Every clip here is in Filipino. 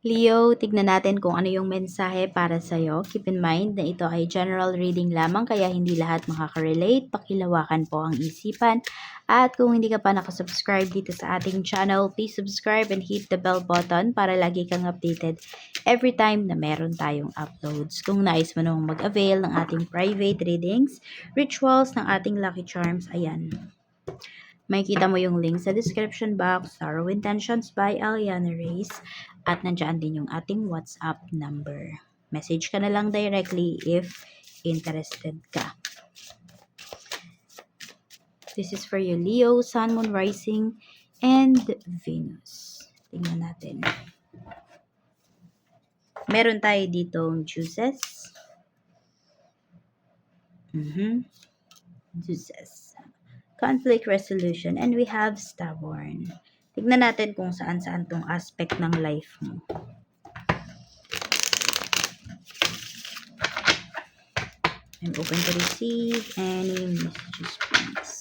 Leo, tignan natin kung ano yung mensahe para sa'yo. Keep in mind na ito ay general reading lamang kaya hindi lahat makaka-relate. Pakilawakan po ang isipan. At kung hindi ka pa nakasubscribe dito sa ating channel, please subscribe and hit the bell button para lagi kang updated every time na meron tayong uploads. Kung nais mo namang mag-avail ng ating private readings, rituals ng ating lucky charms, ayan. Makikita mo yung link sa description box, Tarot Intentions by Aliana Reyes, at nandiyan din yung ating WhatsApp number. Message ka na lang directly if interested ka. This is for you, Leo, Sun, Moon, Rising, and Venus. Tingnan natin. Meron tayo ditong juices. Juices. Conflict resolution, and we have stubborn. Tignan natin kung saan-saan tong aspect ng life mo. I'm open to receive any messages, please.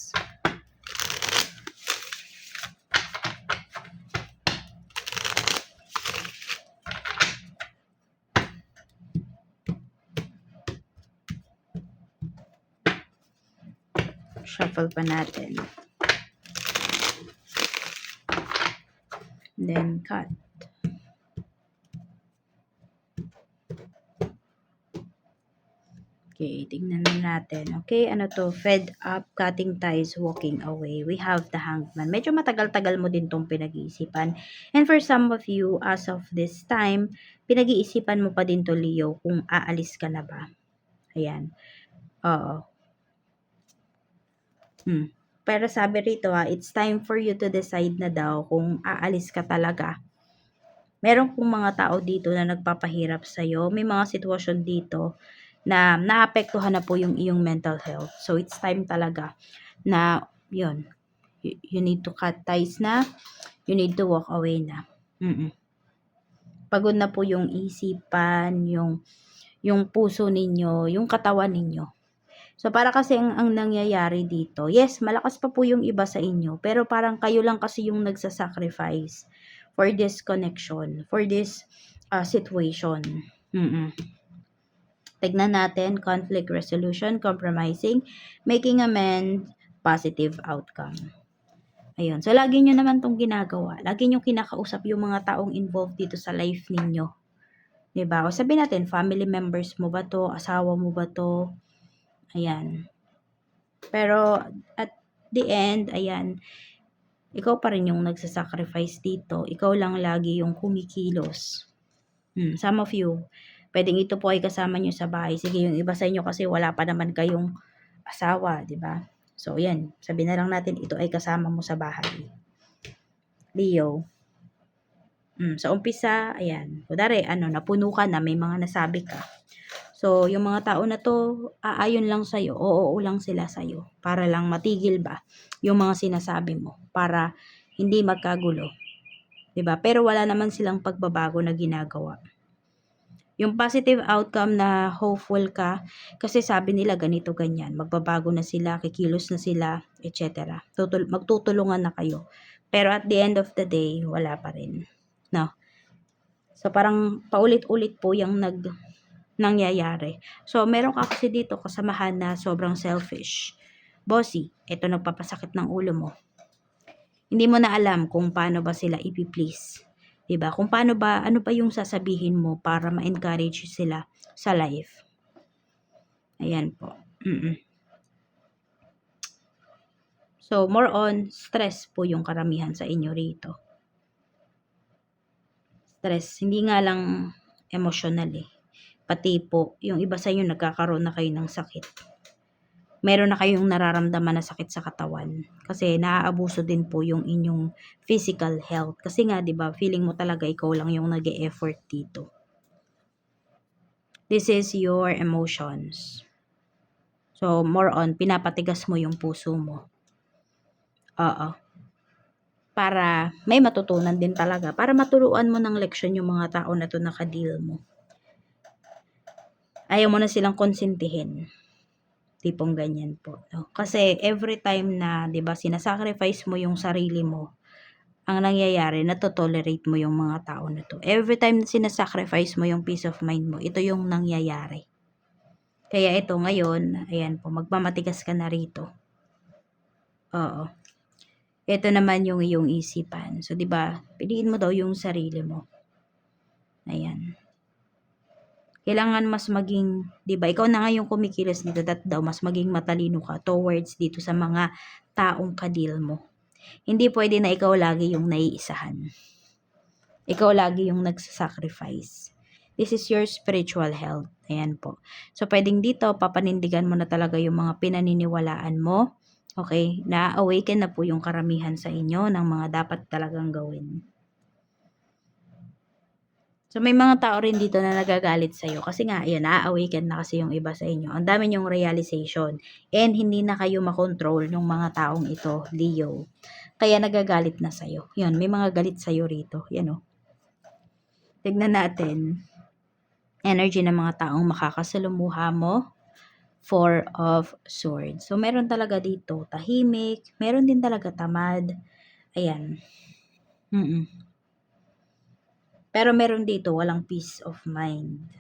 Shuffle pa natin. Then cut. Okay, tignan na natin. Okay, ano to? Fed up, cutting ties, walking away. We have the Hangman. Medyo matagal-tagal mo din tong pinag-iisipan. And for some of you, as of this time, pinag-iisipan mo pa din to, Leo, kung aalis ka na ba. Ayan. Oo. Pero sabi rito it's time for you to decide na daw kung aalis ka talaga. Meron pong mga tao dito na nagpapahirap sa'yo. May mga sitwasyon dito na naapektuhan na po yung iyong mental health. So, it's time talaga na, yun, you need to cut ties na, you need to walk away na. Pagod na po yung isipan, yung puso ninyo, yung katawan ninyo. So, para kasi ang nangyayari dito, yes, malakas pa po yung iba sa inyo, pero parang kayo lang kasi yung nagsasacrifice for this connection, for this situation. Tignan natin, conflict resolution, compromising, making amends, positive outcome. Ayun. So, lagi nyo naman tong ginagawa. Lagi nyo kinakausap yung mga taong involved dito sa life ninyo. Diba? O sabihin natin, family members mo ba to? Asawa mo ba to? Ayan. Pero, at the end, ayan, ikaw pa rin yung nagsasacrifice dito. Ikaw lang lagi yung kumikilos. Some of you, pwedeng ito po ay kasama nyo sa bahay. Sige, yung iba sa inyo kasi wala pa naman kayong asawa, di ba? So, yan. Sabi na lang natin, ito ay kasama mo sa bahay. Leo. Sa umpisa, ayan. Kudari, napuno ka na, may mga nasabi ka. So, yung mga tao na to, aayon lang sa'yo, oo lang sila sa'yo. Para lang matigil ba yung mga sinasabi mo. Para hindi magkagulo. Diba? Pero wala naman silang pagbabago na ginagawa. Yung positive outcome na hopeful ka, kasi sabi nila ganito ganyan, magbabago na sila, kikilos na sila, etc. Magtutulungan na kayo. Pero at the end of the day, wala pa rin. No? So parang paulit-ulit po yung nangyayari. So meron ka kasi dito kasamahan na sobrang selfish. Bossy, ito nagpapasakit ng ulo mo. Hindi mo na alam kung paano ba sila ipi-please. Diba? Kung paano ba, ano pa yung sasabihin mo para ma-encourage sila sa life. Ayan po. So, more on stress po yung karamihan sa inyo rito. Stress. Hindi nga lang emotional Pati po, yung iba sa inyo nagkakaroon na kayo ng sakit. Meron na kayong nararamdaman na sakit sa katawan. Kasi naaabuso din po yung inyong physical health. Kasi nga, di ba, feeling mo talaga ikaw lang yung nag-e-effort dito. This is your emotions. So, more on, pinapatigas mo yung puso mo. Para may matutunan din talaga. Para maturuan mo ng leksyon yung mga tao na to nakadeal mo. Ayaw mo na silang konsintihin. Tipong ganyan po. No? Kasi every time na, 'di ba, sinasacrifice mo yung sarili mo ang nangyayari, nato-tolerate mo yung mga tao na to. Every time na sinasacrifice mo yung peace of mind mo, ito yung nangyayari. Kaya ito ngayon, ayan po, magmamatigas ka na rito. Oo. Ito naman yung iyong isipan. So, 'di ba? Piliin mo daw yung sarili mo. Ayan. Kailangan mas maging, 'di ba? Ikaw na nga yung kumikilos dito, that daw mas maging matalino ka towards dito sa mga taong kadil mo. Hindi pwede na ikaw lagi yung naiisahan. Ikaw lagi yung nagsasacrifice. This is your spiritual health. Ayan po. So, pwedeng dito, papanindigan mo na talaga yung mga pinaniniwalaan mo. Okay? Na-awaken na po yung karamihan sa inyo ng mga dapat talagang gawin. So, may mga tao rin dito na nagagalit sa'yo. Kasi nga, ayan, na-awaken na kasi yung iba sa inyo. Ang dami yung realization. And hindi na kayo makontrol ng mga taong ito, Leo. Kaya nagagalit na sa'yo. Yun, may mga galit sa'yo rito. Yan o. Tignan natin. Energy ng mga taong makakasalumuha mo. Four of Swords. So, meron talaga dito tahimik. Meron din talaga tamad. Ayan. Pero meron dito walang peace of mind.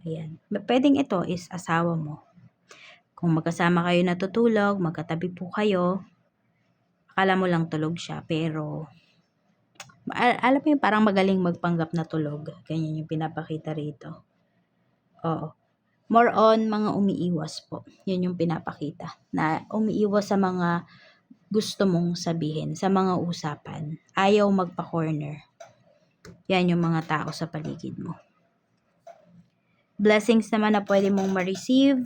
Ayan. Pwedeng ito is asawa mo. Kung magkasama kayo natutulog, magkatabi po kayo, akala mo lang tulog siya, pero alam mo yung parang magaling magpanggap na tulog. Ganyan yung pinapakita rito. Oo. More on mga umiiwas po. Yun yung pinapakita. Na umiiwas sa mga gusto mong sabihin, sa mga usapan. Ayaw magpa-corner. Yan yung mga tao sa paligid mo. Blessings naman na pwede mong ma-receive.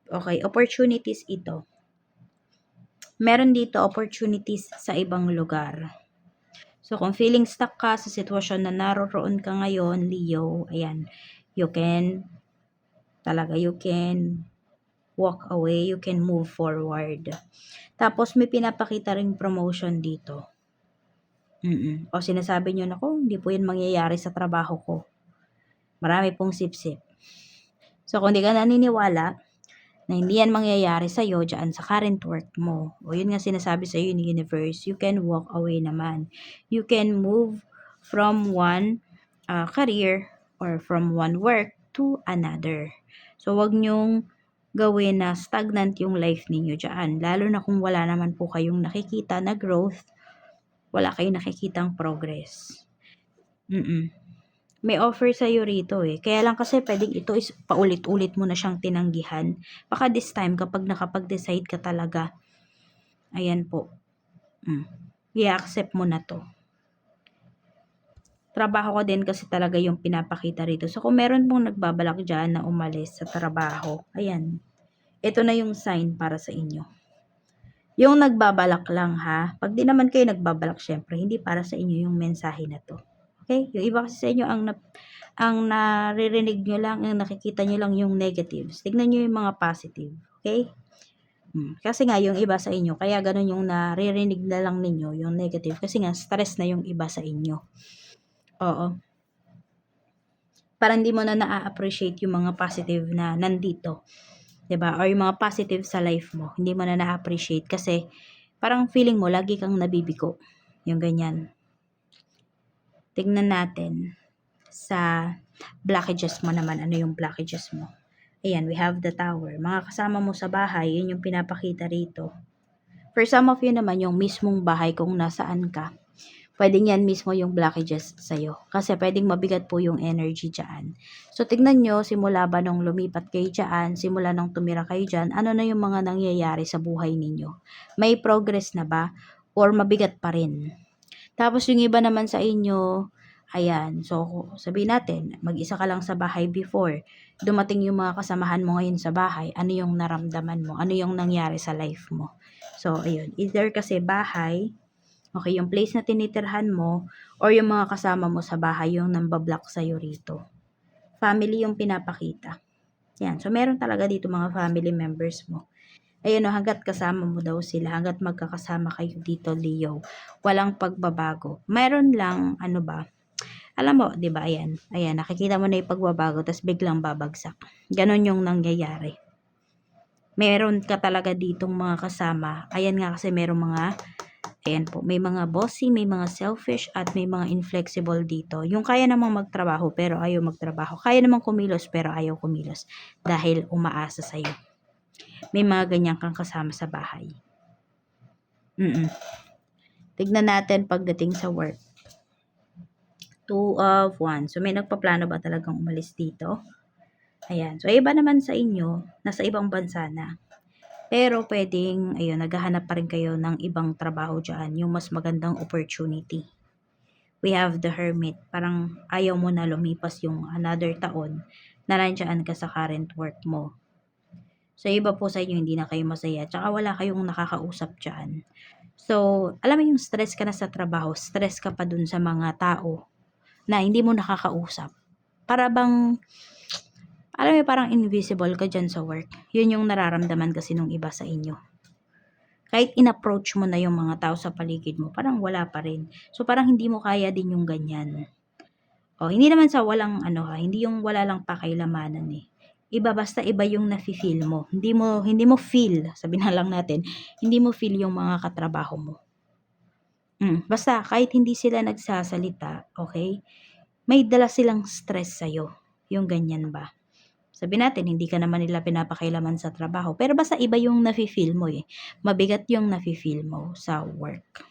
Okay, opportunities ito. Meron dito opportunities sa ibang lugar. So, kung feeling stuck ka sa sitwasyon na naroroon ka ngayon, Leo, ayan, you can walk away, you can move forward. Tapos, may pinapakita ring promotion dito. O sinasabi nyo na, hindi po yun mangyayari sa trabaho ko. Marami pong sip-sip. So, kung di ka naniniwala na hindi yan mangyayari sa'yo dyan sa current work mo, o yun nga sinasabi sa'yo ni universe, you can walk away naman. You can move from one career or from one work to another. So, wag nyong gawin na stagnant yung life ninyo dyan. Lalo na kung wala naman po kayong nakikita na growth, wala kayong nakikitang progress. May offer sa'yo rito eh. Kaya lang kasi pwedeng ito is paulit-ulit mo na siyang tinanggihan. Baka this time kapag nakapag-decide ka talaga, ayan po, i-accept mo na to. Trabaho ko din kasi talaga yung pinapakita rito. So kung meron pong nagbabalak dyan na umalis sa trabaho, ayan, ito na yung sign para sa inyo. Yung nagbabalak lang ha, pag di naman kayo nagbabalak, syempre, hindi para sa inyo yung mensahe na to. Okay? Yung iba kasi sa inyo, ang naririnig nyo lang, ang nakikita nyo lang yung negatives. Tignan nyo yung mga positive. Okay? Kasi nga, yung iba sa inyo, kaya ganun yung naririnig na lang ninyo, yung negative. Kasi nga, stress na yung iba sa inyo. Oo. Parang hindi mo na na-appreciate yung mga positive na nandito. 'Di ba? Or yung mga positive sa life mo, hindi mo na na-appreciate kasi parang feeling mo lagi kang nabibigo. Yung ganyan. Tignan natin sa blockages mo naman, ano yung blockages mo. Ayan, we have the Tower. Mga kasama mo sa bahay, yun yung pinapakita rito. For some of you naman, yung mismong bahay kung nasaan ka, pwedeng yan mismo yung blockages sa'yo. Kasi pwedeng mabigat po yung energy dyan. So, tignan nyo, simula ba nung lumipat kayo dyan, simula nung tumira kayo dyan, ano na yung mga nangyayari sa buhay ninyo? May progress na ba? Or mabigat pa rin? Tapos yung iba naman sa inyo, ayan, so sabihin natin, mag-isa ka lang sa bahay before, dumating yung mga kasamahan mo ngayon sa bahay, ano yung naramdaman mo? Ano yung nangyari sa life mo? So, ayun, either kasi bahay, okay, yung place na tinitirhan mo, or yung mga kasama mo sa bahay, yung nambablock sa'yo rito. Family yung pinapakita. Yan, so meron talaga dito mga family members mo. Ayun o, hanggat kasama mo daw sila, hanggat magkakasama kayo dito, Leo, walang pagbabago. Meron lang, ano ba, alam mo, di ba, ayan, nakikita mo na yung pagbabago, tapos biglang babagsak. Ganon yung nangyayari. meron ka talaga ditong mga kasama. Ayan nga kasi merong mga, ayan po, may mga bossy, may mga selfish, at may mga inflexible dito. Yung kaya namang magtrabaho pero ayaw magtrabaho. Kaya namang kumilos pero ayaw kumilos dahil umaasa sa'yo. May mga ganyan kang kasama sa bahay. Tignan natin pagdating sa work. 2 of Wands. So, may nagpaplano ba talagang umalis dito? Ayan. So, iba naman sa inyo, nasa ibang bansa na. Pero pwedeng, ayun, naghahanap pa rin kayo ng ibang trabaho dyan, yung mas magandang opportunity. We have the Hermit. Parang ayaw mo na lumipas yung another taon na nandiyan ka sa current work mo. So, iba po sa inyo, hindi na kayo masaya. Tsaka wala kayong nakakausap dyan. So, alam mo yung stress ka na sa trabaho, stress ka pa dun sa mga tao na hindi mo nakakausap. Para bang, alam mo, parang invisible ka dyan sa work. Yun yung nararamdaman kasi nung iba sa inyo. Kahit in-approach mo na yung mga tao sa paligid mo, parang wala pa rin. So, parang hindi mo kaya din yung ganyan. O, hindi naman sa walang hindi yung wala lang pakialamanan eh. Iba, basta iba yung nafe-feel mo. Hindi mo feel, sabi na lang natin, hindi mo feel yung mga katrabaho mo. Basta kahit hindi sila nagsasalita, okay? May dala silang stress sa'yo. Yung ganyan ba? Sabi natin, hindi ka naman nila pinapakailaman sa trabaho. Pero basta iba yung nafe-feel mo eh. Mabigat yung nafe-feel mo sa work.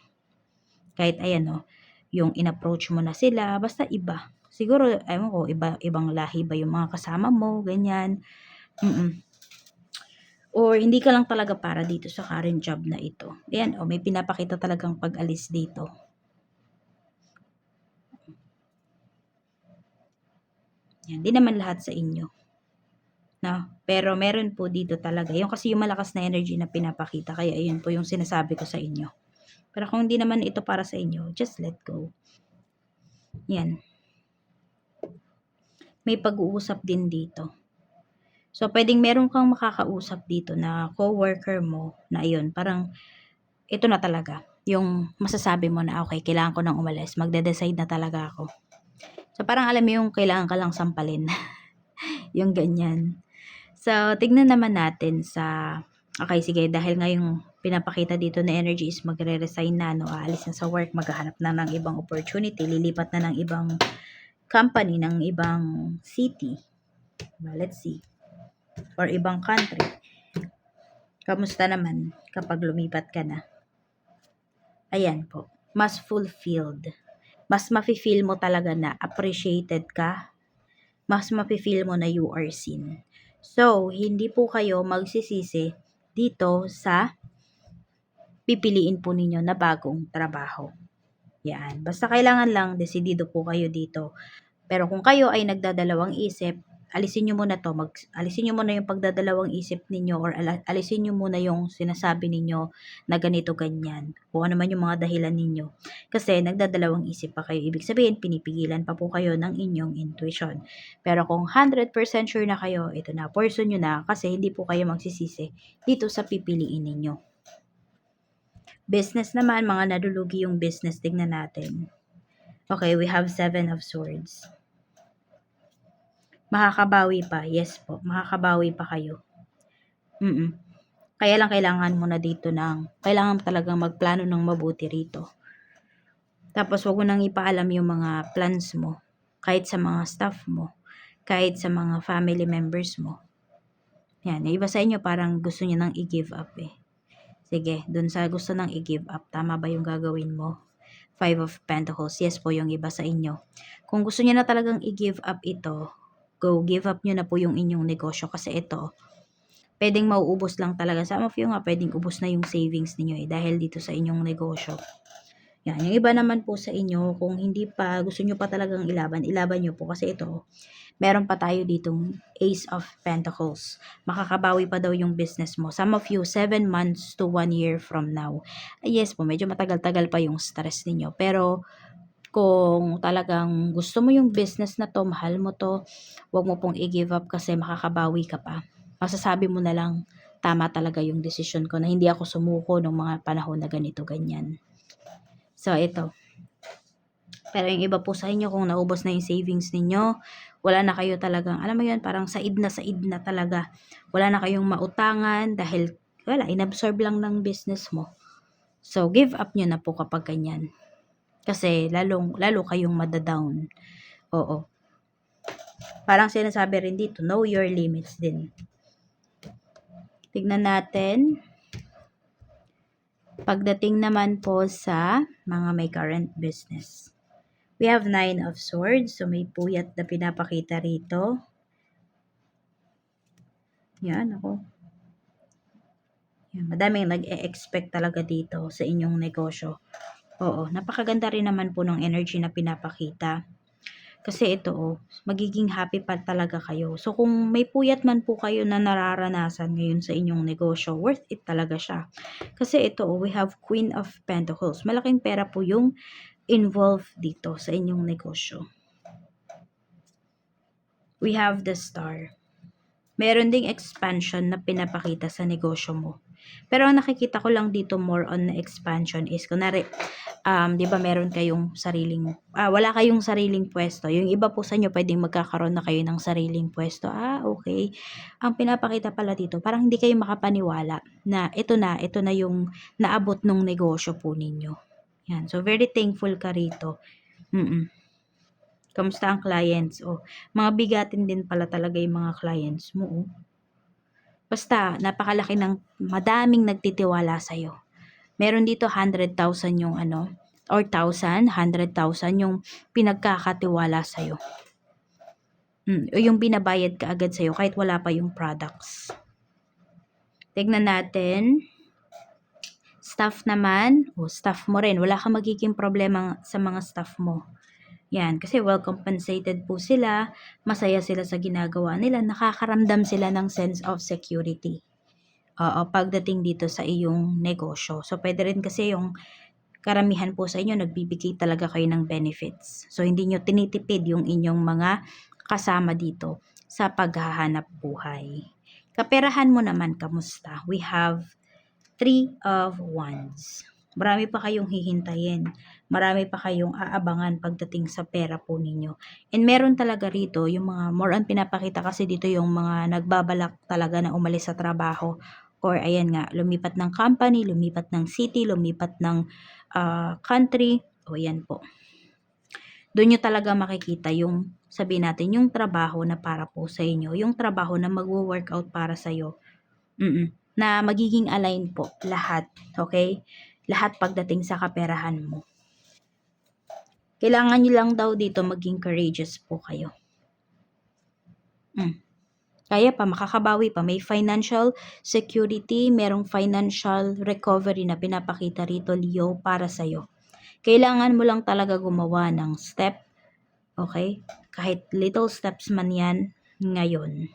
Kahit ayan yung in-approach mo na sila, basta iba. Siguro, ewan ko, ibang lahi ba yung mga kasama mo, ganyan. Or hindi ka lang talaga para dito sa current job na ito. Ayan, may pinapakita talagang pag-alis dito. Yan, di naman lahat sa inyo. No? Pero meron po dito talaga. Yung kasi yung malakas na energy na pinapakita. Kaya ayun po yung sinasabi ko sa inyo. Pero kung hindi naman ito para sa inyo, just let go. Yan. May pag-uusap din dito. So, pwedeng meron kang makakausap dito na co-worker mo na ayun, parang ito na talaga. Yung masasabi mo na, okay, kailangan ko nang umalis. Magde-decide na talaga ako. So, parang alam mo yung kailangan ka lang sampalin. Yung ganyan. So, tignan naman natin sa, okay, sige, dahil nga yung pinapakita dito na energy is magre-resign na, aalis na sa work, maghahanap na ng ibang opportunity, lilipat na ng ibang company, ng ibang city. Let's see. Or ibang country. Kamusta naman kapag lumipat ka na? Ayan po. Mas fulfilled. Mas mafe-feel mo talaga na appreciated ka. Mas mafe-feel mo na you are seen. So, hindi po kayo magsisisi dito sa pipiliin po ninyo na bagong trabaho. Yan. Basta kailangan lang, desidido po kayo dito. Pero kung kayo ay nagdadalawang isip, alisin nyo muna to. Alisin nyo muna yung pagdadalawang isip ninyo or alisin nyo muna yung sinasabi ninyo na ganito, ganyan. Kung ano man yung mga dahilan ninyo. Kasi nagdadalawang isip pa kayo. Ibig sabihin, pinipigilan pa po kayo ng inyong intuition. Pero kung 100% sure na kayo, ito na, person nyo na kasi hindi po kayo magsisisi dito sa pipiliin ninyo. Business naman, mga nadulugi yung business, tingnan natin. Okay, we have 7 of Swords. Makakabawi pa. Yes po, makakabawi pa kayo. Kaya lang kailangan mo na dito kailangan talagang magplano ng mabuti rito. Tapos wag mo nang ipaalam yung mga plans mo, kahit sa mga staff mo, kahit sa mga family members mo. Yan, yung iba sa inyo parang gusto niyo nang i-give up eh. Sige, dun sa gusto nang i-give up, tama ba yung gagawin mo? 5 of Pentacles, yes po yung iba sa inyo. Kung gusto niyo na talagang i-give up ito, go, give up nyo na po yung inyong negosyo kasi ito, pwedeng mauubos lang talaga. Some of you nga, pwedeng ubos na yung savings niyo dahil dito sa inyong negosyo. Yan, yung iba naman po sa inyo, kung hindi pa, gusto nyo pa talagang ilaban nyo po kasi ito, meron pa tayo ditong Ace of Pentacles. Makakabawi pa daw yung business mo. Some of you, 7 months to 1 year from now. Yes po, medyo matagal-tagal pa yung stress ninyo. Pero, kung talagang gusto mo yung business na to, mahal mo to, wag mo pong i-give up kasi makakabawi ka pa. Masasabi mo na lang, tama talaga yung decision ko na hindi ako sumuko ng mga panahon na ganito, ganyan. So, ito. Pero yung iba po sa inyo, kung naubos na yung savings ninyo, Wala na kayo talagang, alam mo yun, parang said na talaga. Wala na kayong mautangan dahil, wala, inabsorb lang ng business mo. So, give up nyo na po kapag ganyan. Kasi, lalo kayong madadown. Oo. Parang sinasabi rin dito, know your limits din. Tignan natin. Pagdating naman po sa mga may current business. We have 9 of Swords. So, may puyat na pinapakita rito. Yan, ako. Yan, madaming nag-e-expect talaga dito sa inyong negosyo. Oo, napakaganda rin naman po ng energy na pinapakita. Kasi ito, magiging happy pa talaga kayo. So, kung may puyat man po kayo na nararanasan ngayon sa inyong negosyo, worth it talaga siya. Kasi ito, we have Queen of Pentacles. Malaking pera po yung involved dito sa inyong negosyo. We have the Star. Meron ding expansion na pinapakita sa negosyo mo. Pero ang nakikita ko lang dito more on expansion is, kunwari, 'di ba meron kayong sariling, wala kayong sariling pwesto. Yung iba po sa inyo pwedeng magkakaroon na kayo ng sariling pwesto. Okay. Ang pinapakita pala dito, parang hindi kayo makapaniwala na ito na yung naabot ng negosyo po ninyo. Yan. So, very thankful ka rito. Kamusta ang clients? Mga bigatin din pala talaga yung mga clients mo. Basta, napakalaki ng madaming nagtitiwala sa'yo. Meron dito 100,000 yung or 1,000 yung pinagkakatiwala sa'yo. O yung binabayad ka agad sa'yo kahit wala pa yung products. Tignan natin. Staff naman. Staff mo rin. Wala kang magiging problema sa mga staff mo. Yan, kasi well compensated po sila, masaya sila sa ginagawa nila, nakakaramdam sila ng sense of security. Pagdating dito sa iyong negosyo. So, pwede rin kasi yung karamihan po sa inyo, nagbibigay talaga kayo ng benefits. So, hindi nyo tinitipid yung inyong mga kasama dito sa paghahanap buhay. Kaperahan mo naman, kamusta? We have 3 of Wands. Marami pa kayong hihintayin. Marami pa kayong aabangan pagdating sa pera po ninyo. And meron talaga rito, yung mga more on pinapakita kasi dito yung mga nagbabalak talaga na umalis sa trabaho. Or ayan nga, lumipat ng company, lumipat ng city, lumipat ng country. Yan po. Doon nyo talaga makikita yung, sabihin natin, yung trabaho na para po sa inyo. Yung trabaho na mag-workout para sa'yo. Na magiging align po lahat. Okay? Lahat pagdating sa kaperahan mo. Kailangan nyo lang daw dito maging courageous po kayo. Kaya pa, makakabawi pa. May financial security, merong financial recovery na pinapakita rito, Leo, para sa'yo. Kailangan mo lang talaga gumawa ng step, okay? Kahit little steps man yan ngayon,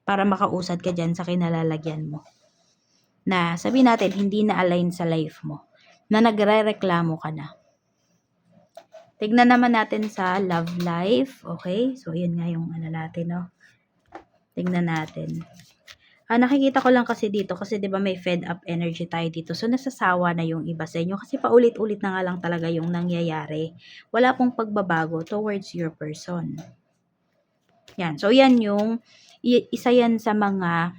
para makausad ka dyan sa kinalalagyan mo. Na sabihin natin, hindi na align sa life mo. Na nagre-reklamo ka na. Tignan naman natin sa love life. Okay? So, yun nga yung natin, no? Tignan natin. Nakikita ko lang kasi dito, kasi 'di ba may fed up energy tayo dito. So, nasasawa na yung iba sa inyo kasi paulit-ulit na nga lang talaga yung nangyayari. Wala pong pagbabago towards your person. Yan. So, yan yung isa yan sa mga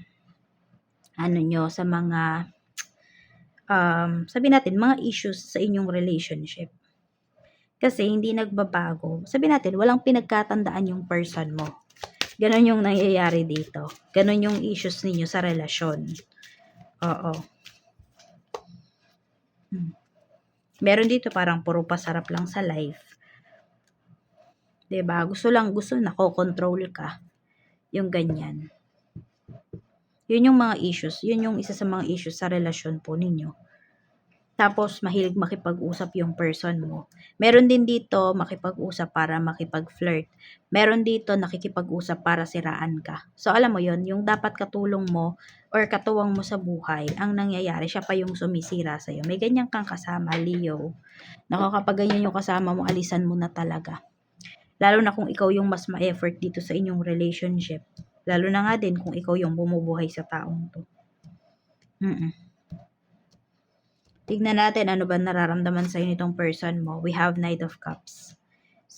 sa mga sabihin natin, mga issues sa inyong relationship. Kasi hindi nagbabago. Sabihin natin, walang pinagkatandaan yung person mo. Ganon yung nangyayari dito. Ganon yung issues ninyo sa relasyon. Oo. Meron dito parang puro pasarap lang sa life. 'Di ba? Gusto nako-control ka. Yung ganyan. Yun yung mga issues. Yun yung isa sa mga issues sa relasyon po ninyo. Tapos, mahilig makipag-usap yung person mo. Meron din dito, makipag-usap para makipag-flirt. Meron dito, nakikipag-usap para siraan ka. So, alam mo yon, yung dapat katulong mo or katuwang mo sa buhay, ang nangyayari, siya pa yung sumisira sa'yo. May ganyan kang kasama, Leo. Kapag ganyan yung kasama mo, alisan mo na talaga. Lalo na kung ikaw yung mas ma-effort dito sa inyong relationship. Lalo na nga din kung ikaw yung bumubuhay sa taong to. Tignan natin ano ba nararamdaman sa'yo nitong person mo. We have Knight of Cups.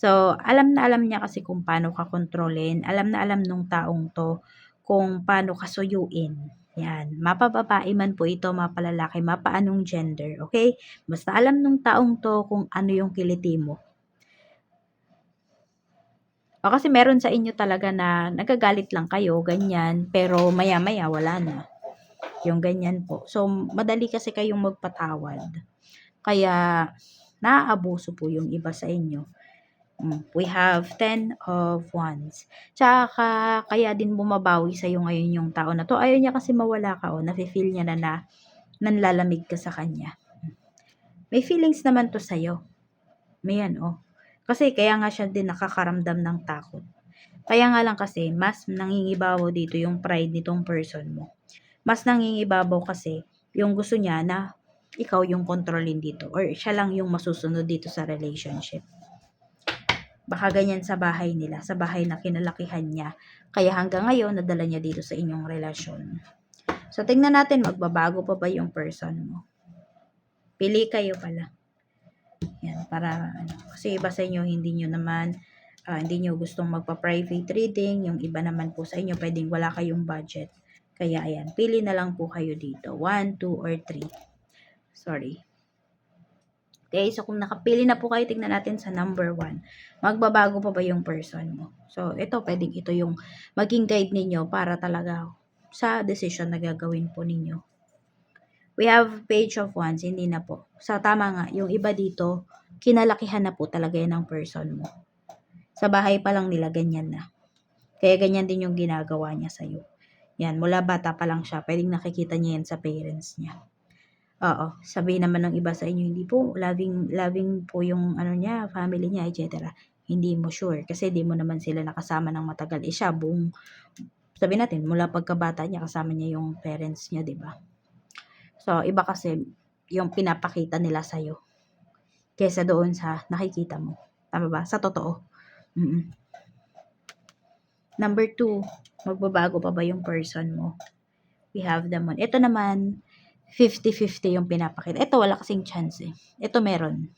So, alam na alam niya kasi kung paano ka kontrolin, alam na alam nung taong 'to kung paano ka suyuin, 'yan. Mapababae man po ito, mapalalaki, mapaanong gender, okay? Basta alam nung taong 'to kung ano yung kiliti mo. O kasi meron sa inyo talaga na nagagalit lang kayo, ganyan, pero maya-maya wala na, yung ganyan po. So, madali kasi kayong magpatawad. Kaya, naaabuso po yung iba sa inyo. We have 10 of Wands. Tsaka, kaya din bumabawi sa'yo ngayon yung tao na to. Ayaw niya kasi mawala ka, o nafe-feel niya na nanlalamig ka sa kanya. May feelings naman to sa'yo. May Kasi kaya nga siya din nakakaramdam ng takot. Kaya nga lang kasi, mas nangingibabaw dito yung pride nitong person mo. Mas nangingibabaw kasi yung gusto niya na ikaw yung kontrolin dito or siya lang yung masusunod dito sa relationship. Baka ganyan sa bahay nila, sa bahay na kinalakihan niya. Kaya hanggang ngayon, nadala niya dito sa inyong relasyon. So, tingnan natin, magbabago pa ba yung person mo? Pili kayo pala. Yan, para kasi iba sa inyo, hindi nyo gustong magpa-private reading. Yung iba naman po sa inyo, pwedeng wala kayong budget. Kaya ayan, pili na lang po kayo dito. 1, 2, or 3. Sorry. Okay, so kung nakapili na po kayo, tingnan natin sa number 1. Magbabago pa ba yung person mo? So, pwedeng ito yung maging guide ninyo para talaga sa decision na gagawin po ninyo. We have Page of Wands, hindi na po. Sa tama nga, yung iba dito, kinalakihan na po talaga yan ng person mo. Sa bahay pa lang nila, ganyan na. Kaya ganyan din yung ginagawa niya sa'yo. Yan, mula bata pa lang siya, pwedeng nakikita niya yan sa parents niya. Oo, sabihin naman ng iba sa inyo, hindi po, loving po yung niya, family niya, etc. Hindi mo sure, kasi di mo naman sila nakasama ng matagal. Siya, sabihin natin, mula pagkabata niya, kasama niya yung parents niya, di ba? So, iba kasi yung pinapakita nila sa'yo kesa doon sa nakikita mo. Tama ba? Sa totoo. Number 2, magbabago pa ba yung person mo? We have the Moon. Ito naman, 50-50 yung pinapakita. Ito, wala kasing chance eh. Ito meron.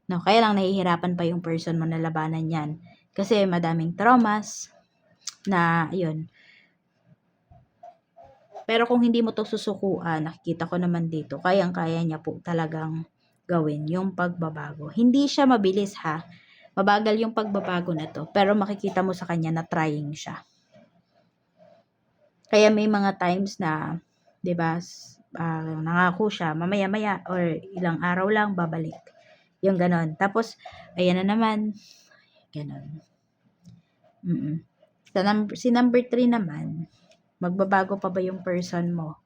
No, kaya lang nahihirapan pa yung person mo na labanan yan. Kasi madaming traumas na, yun. Pero kung hindi mo to susukuan, nakikita ko naman dito, kayang-kaya niya po talagang gawin yung pagbabago. Hindi siya mabilis ha. Mabagal yung pagbabago na to. Pero makikita mo sa kanya na trying siya. Kaya may mga times na, 'di ba, nangako siya, mamaya-maya or ilang araw lang babalik. Yung ganon. Tapos, ayan na naman, ganon. Si number 3 naman, magbabago pa ba yung person mo?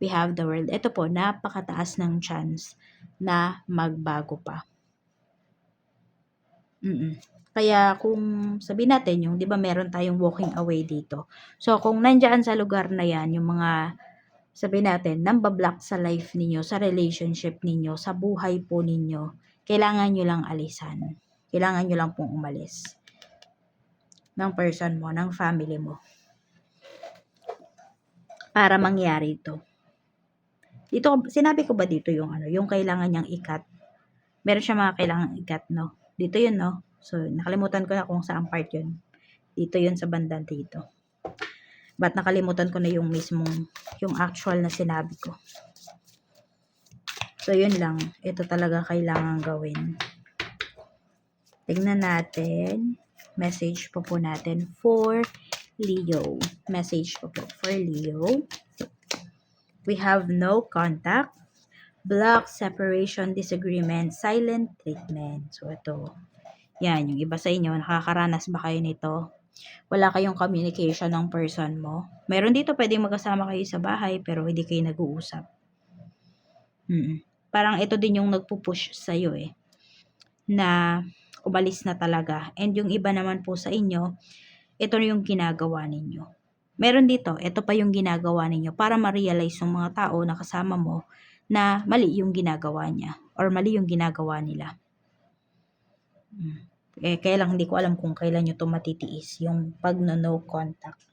We have the World. Ito po, napakataas ng chance na magbago pa. Kaya kung sabihin natin yung 'di ba meron tayong walking away dito. So kung nandiyan sa lugar na 'yan yung mga sabihin natin namba-block sa life ninyo, sa relationship ninyo, sa buhay po ninyo, kailangan nyo lang alisan. Kailangan nyo lang pong umalis ng person mo, ng family mo. Para mangyari ito. Dito, sinabi ko ba dito yung yung kailangan niyang ikat? Meron siya mga kailangan ikat, no? Dito yun, no? So, nakalimutan ko na kung saan part yun. Dito yun sa bandang dito. But nakalimutan ko na yung mismong, yung actual na sinabi ko. So, yun lang. Ito talaga kailangan gawin. Tignan natin. Message po natin for Leo. Message po for Leo. We have no contact, block, separation, disagreement, silent treatment. So, ito. Yan, yung iba sa inyo, nakakaranas ba kayo nito? Wala kayong communication ng person mo. Meron dito pwedeng magkasama kayo sa bahay pero hindi kayo nag-uusap. Parang ito din yung nagpupush sa'yo eh. Na umalis na talaga. And yung iba naman po sa inyo, ito yung ginagawa ninyo. Meron dito, ito pa yung ginagawa ninyo para ma-realize yung mga tao na kasama mo na mali yung ginagawa niya or mali yung ginagawa nila. Kaya lang hindi ko alam kung kailan nyo ito matitiis, yung pag no contact.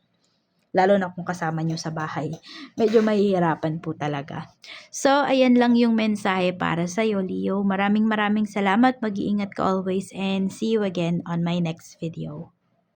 Lalo na kung kasama nyo sa bahay. Medyo mahihirapan po talaga. So, ayan lang yung mensahe para sa'yo, Leo. Maraming salamat. Mag-iingat ka always and see you again on my next video.